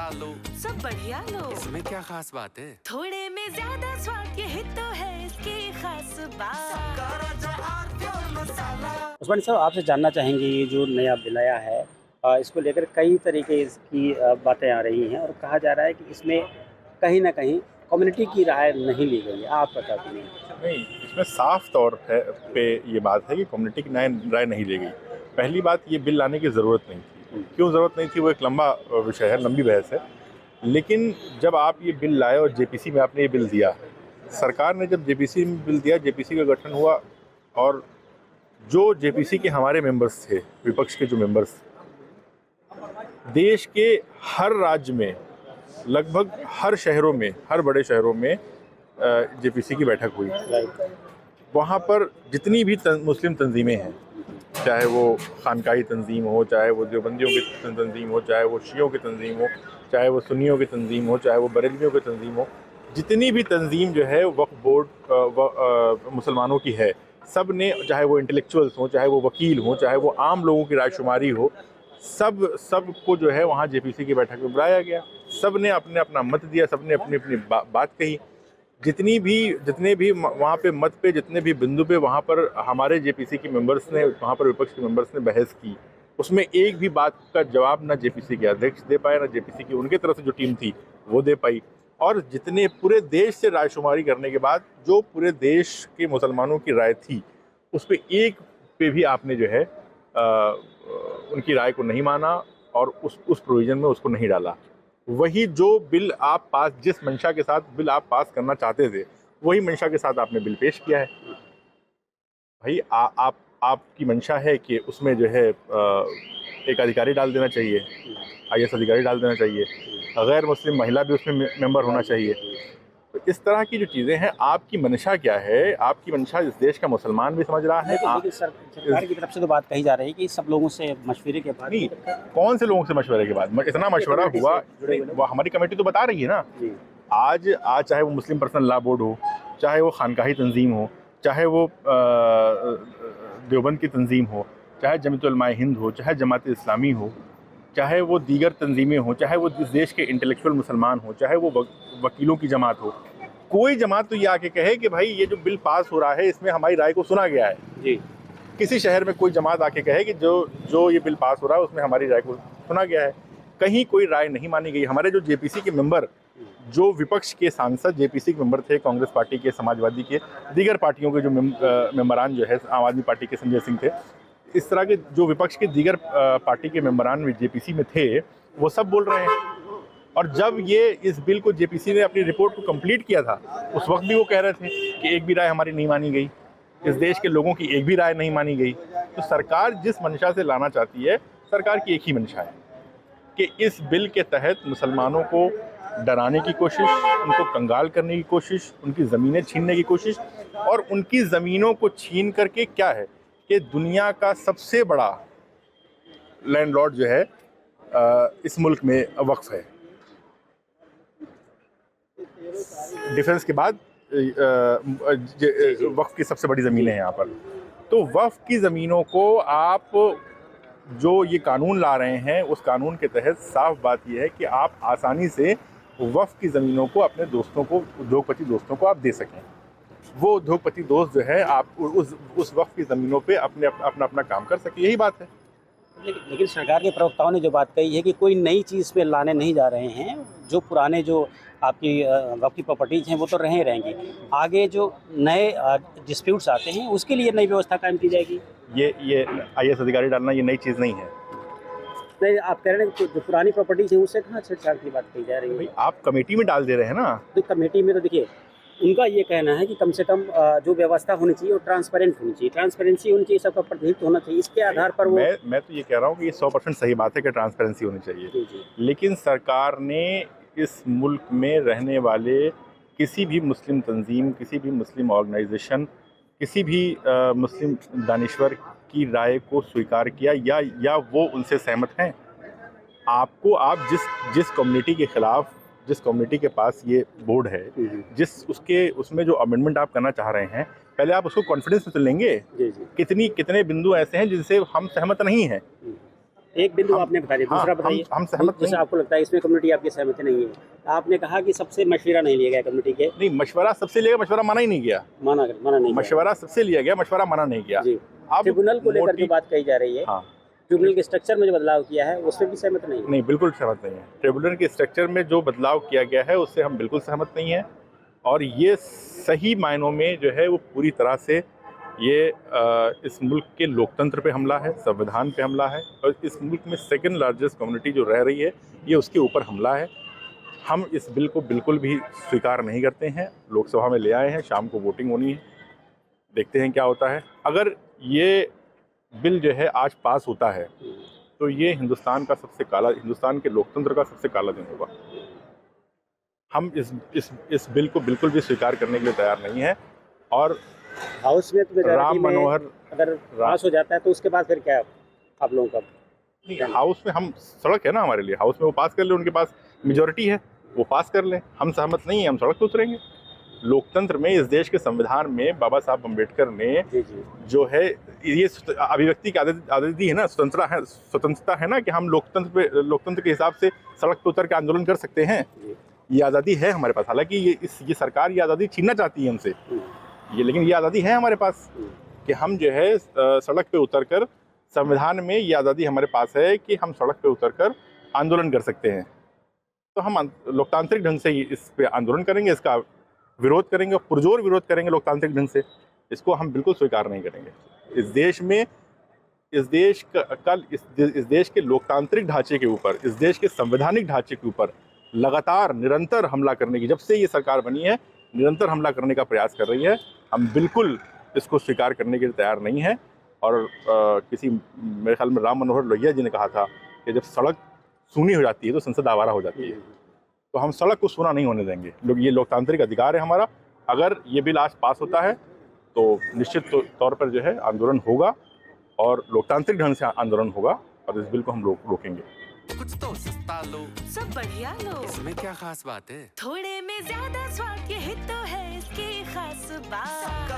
डाल लो। सब बढ़िया लो। इसमें क्या खास बात है? थोड़े में ज्यादा स्वाद, ये तो है इसकी खास बात। उस्मानी साहब, आपसे जानना चाहेंगे ये जो नया बिल आया है, इसको लेकर कई तरीके की बातें आ रही हैं और कहा जा रहा है कि इसमें कहीं ना कहीं कम्युनिटी की राय नहीं ली गई है। आपका क्या ओपिनियन है? नहीं, इसमें साफ तौर पे ये बात है कि कम्युनिटी की राय नहीं ली गई। पहली बात, ये बिल लाने की ज़रूरत नहीं थी। क्यों ज़रूरत नहीं थी, वो एक लंबा विषय है, लंबी बहस है। लेकिन जब आप ये बिल लाए और जेपीसी में आपने ये बिल दिया, सरकार ने जब जेपीसी में बिल दिया, जेपीसी का गठन हुआ और जो जेपीसी के हमारे मेंबर्स थे, विपक्ष के जो मेंबर्स, देश के हर राज्य में, लगभग हर शहरों में, हर बड़े शहरों में जेपीसी की बैठक हुई। वहाँ पर जितनी भी मुस्लिम तंजीमें हैं, चाहे वो खानकाही तंजीम हो, चाहे वो देवबंदियों की तंजीम हो, चाहे वो शियों की तंजीम हो, चाहे वो सुन्नियों की तंजीम हो, चाहे वो बरेलवियों की तंजीम हो, जितनी भी तंजीम जो है वक्फ बोर्ड मुसलमानों की है, सब ने, चाहे वो इंटेलेक्चुअल्स हों, चाहे वो वकील हों, चाहे वो आम लोगों की रायशुमारी हो, सब को जो है वहाँ जेपीसी की बैठक में बुलाया गया। सब ने अपने अपना मत दिया, सब ने अपनी अपनी बात कही। जितने भी वहाँ पे मत पे, जितने भी बिंदु पे वहाँ पर हमारे जेपीसी के मेंबर्स ने, वहाँ पर विपक्ष के मेंबर्स ने बहस की, उसमें एक भी बात का जवाब ना जेपीसी के अध्यक्ष दे पाए, ना जेपीसी की उनके तरफ से जो टीम थी वो दे पाई। और जितने पूरे देश से रायशुमारी करने के बाद जो पूरे देश के मुसलमानों की राय थी, उस पर एक पे भी आपने जो है उनकी राय को नहीं माना और उस प्रोविजन में उसको नहीं डाला। वही जो बिल आप पास, जिस मंशा के साथ बिल आप पास करना चाहते थे, वही मंशा के साथ आपने बिल पेश किया है। भाई आपकी मंशा है कि उसमें जो है एक अधिकारी डाल देना चाहिए, आईएएस अधिकारी डाल देना चाहिए, गैर मुस्लिम महिला भी उसमें मेंबर होना चाहिए। तो इस तरह की जो चीज़ें हैं, आपकी मंशा क्या है? आपकी मंशा इस देश का मुसलमान भी समझ रहा है। लेकिन सरकार की तरफ से तो बात कही जा रही है कि सब लोगों से मशवरे के बाद। नहीं, कौन से लोगों से मशवरे के बाद? इतना मशवरा हुआ, वो हमारी कमेटी तो बता रही है ना। आज चाहे वो मुस्लिम पर्सनल लॉ बोर्ड हो, चाहे वो खानकाही तंजीम हो, चाहे वो देवबंद की तंजीम हो, चाहे जमीयत उलमा हिंद हो, चाहे जमात इस्लामी हो, चाहे वो दीगर तंजीमें हो, चाहे वो इस देश के इंटेलेक्चुअल मुसलमान हो, चाहे वो वकीलों की जमात हो, कोई जमात तो ये आके कहे कि भाई ये जो बिल पास हो रहा है इसमें हमारी राय को सुना गया है। जी, किसी शहर में कोई जमात आके कहे कि जो ये बिल पास हो रहा है उसमें हमारी राय को सुना गया है। कहीं कोई राय नहीं मानी गई। हमारे जो जेपीसी के मेंबर, जो विपक्ष के सांसद जेपीसी के मेंबर थे, कांग्रेस पार्टी के, समाजवादी के, दीगर पार्टियों के जो मेंबरान जो है, आम आदमी पार्टी के संजय सिंह थे, इस तरह के जो विपक्ष के दीगर पार्टी के मेंबरान जेपीसी में थे, वो सब बोल रहे हैं। और जब ये इस बिल को जेपीसी ने अपनी रिपोर्ट को कंप्लीट किया था, उस वक्त भी वो कह रहे थे कि एक भी राय हमारी नहीं मानी गई, इस देश के लोगों की एक भी राय नहीं मानी गई। तो सरकार जिस मंशा से लाना चाहती है, सरकार की एक ही मंशा है कि इस बिल के तहत मुसलमानों को डराने की कोशिश, उनको कंगाल करने की कोशिश, उनकी ज़मीनें छीनने की कोशिश, और उनकी ज़मीनों को छीन करके क्या है कि दुनिया का सबसे बड़ा लैंडलॉर्ड जो है इस मुल्क में वक्फ है। डिफेंस के बाद वक्फ की सबसे बड़ी ज़मीनें हैं यहाँ पर। तो वक्फ की ज़मीनों को आप जो ये कानून ला रहे हैं, उस कानून के तहत साफ बात यह है कि आप आसानी से वक्फ की ज़मीनों को अपने दोस्तों को, उद्योगपति दोस्तों को आप दे सकें। वो उद्योगपति दोस्त जो है आप उस वक्फ की ज़मीनों पे अपना काम कर सके, यही बात है। लेकिन सरकार के प्रवक्ताओं ने जो बात कही है कि कोई नई चीज़ पे लाने नहीं जा रहे हैं, जो पुराने जो आपकी वक्फ की प्रॉपर्टीज़ हैं वो तो रहेंगी, आगे जो नए डिस्प्यूट्स आते हैं उसके लिए नई व्यवस्था कायम की जाएगी। ये आईएएस अधिकारी डालना ये नई चीज़ नहीं है। नहीं, आप कह रहे हैं कि जो पुरानी प्रॉपर्टीज़ हैं उससे कहाँ छेड़छाड़ की बात कही जा रही है? भाई, आप कमेटी में डाल दे रहे हैं ना। तो कमेटी में तो देखिए, उनका ये कहना है कि कम से कम जो व्यवस्था होनी चाहिए वो ट्रांसपेरेंट होनी चाहिए, ट्रांसपेरेंसी होनी चाहिए, सबका प्रतिनिधित्व होना चाहिए। इसके आधार पर वो, मैं तो ये कह रहा हूँ कि ये 100% सही बात है कि ट्रांसपेरेंसी होनी चाहिए। जी। लेकिन सरकार ने इस मुल्क में रहने वाले किसी भी मुस्लिम तंजीम, किसी भी मुस्लिम ऑर्गेनाइजेशन, किसी भी मुस्लिम दानिश्वर की राय को स्वीकार किया या वो उनसे सहमत हैं। आप जिस कम्युनिटी के खिलाफ, जिस कम्युनिटी के पास ये बोर्ड है, उसमें जो अमेंडमेंट आप करना चाह रहे हैं, पहले आप उसको कॉन्फिडेंस में तो लेंगे। कितने बिंदु ऐसे हैं जिनसे हम सहमत नहीं हैं। एक बिंदु आपने बता दिया, दूसरा बताइए। हम सहमत जैसे नहीं। आपको लगता है इसमें कम्युनिटी आपकी सहमति नहीं है, आपने कहा कि सबसे मशवरा नहीं लिया गया कम्युनिटी के, नहीं, मशवरा सबसे लिया गया, मशवरा मना ही नहीं गया। माना नहीं गया। मशवरा सबसे लिया गया, मशवरा मना नहीं किया। जी, ट्रिब्यूनल को लेकर जो बात कही जा रही है, हाँ, ट्रिब्यूनल के स्ट्रक्चर में जो बदलाव किया है उसमें भी सहमत नहीं है? नहीं, बिल्कुल सहमत नहीं है। ट्रिब्यूनल के स्ट्रक्चर में जो बदलाव किया गया है उससे हम बिल्कुल सहमत नहीं है, और ये सही मायनों में जो है वो पूरी तरह से ये इस मुल्क के लोकतंत्र पे हमला है, संविधान पे हमला है, और इस मुल्क में सेकंड लार्जेस्ट कम्युनिटी जो रह रही है ये उसके ऊपर हमला है। हम इस बिल को बिल्कुल भी स्वीकार नहीं करते हैं। लोकसभा में ले आए हैं, शाम को वोटिंग होनी है, देखते हैं क्या होता है। अगर ये बिल जो है आज पास होता है तो ये हिंदुस्तान के लोकतंत्र का सबसे काला दिन होगा। हम इस बिल को बिल्कुल भी स्वीकार करने के लिए तैयार नहीं है। और हाउस में तो राम मनोहर अगर पास हो जाता है तो उसके बाद फिर क्या आप लोगों का? नहीं, हाउस में हम सड़क है ना हमारे लिए, हाउस में वो पास कर ले, उनके पास मेजोरिटी है, वो पास कर लें। हम सहमत नहीं है, हम सड़क पर उतरेंगे। लोकतंत्र में, इस देश के संविधान में बाबा साहब अम्बेडकर ने जो है ये अभिव्यक्ति की आज़ादी है ना, स्वतंत्रता है ना, कि हम लोकतंत्र के हिसाब से सड़क पर उतर के आंदोलन कर सकते हैं। ये आज़ादी है हमारे पास। हालांकि ये सरकार ये आज़ादी छीनना चाहती है हमसे, लेकिन ये आज़ादी है हमारे पास कि हम जो है सड़क पे उतरकर, संविधान में ये आज़ादी हमारे पास है कि हम सड़क पे उतरकर आंदोलन कर सकते हैं। तो हम लोकतांत्रिक ढंग से इस पे आंदोलन करेंगे, इसका विरोध करेंगे, पुरजोर विरोध करेंगे लोकतांत्रिक ढंग से। इसको हम बिल्कुल स्वीकार नहीं करेंगे। इस देश के लोकतांत्रिक ढांचे के ऊपर, इस देश के संवैधानिक ढांचे के ऊपर लगातार निरंतर हमला करने की, जब से ये सरकार बनी है निरंतर हमला करने का प्रयास कर रही है। हम बिल्कुल इसको स्वीकार करने के लिए तैयार नहीं है। और मेरे ख्याल में राम मनोहर लोहिया जी ने कहा था कि जब सड़क सूनी हो जाती है तो संसद आवारा हो जाती है। तो हम सड़क को सूना नहीं होने देंगे। ये लोकतांत्रिक अधिकार है हमारा। अगर ये बिल आज पास होता है तो निश्चित तौर पर जो है आंदोलन होगा, और लोकतांत्रिक ढंग से आंदोलन होगा, और इस बिल को हम रोकेंगे। कुछ तो सस्ता लो, सब बढ़िया लो, इसमें क्या खास बात है? थोड़े में ज्यादा स्वाद, यही तो है इसकी खास बात।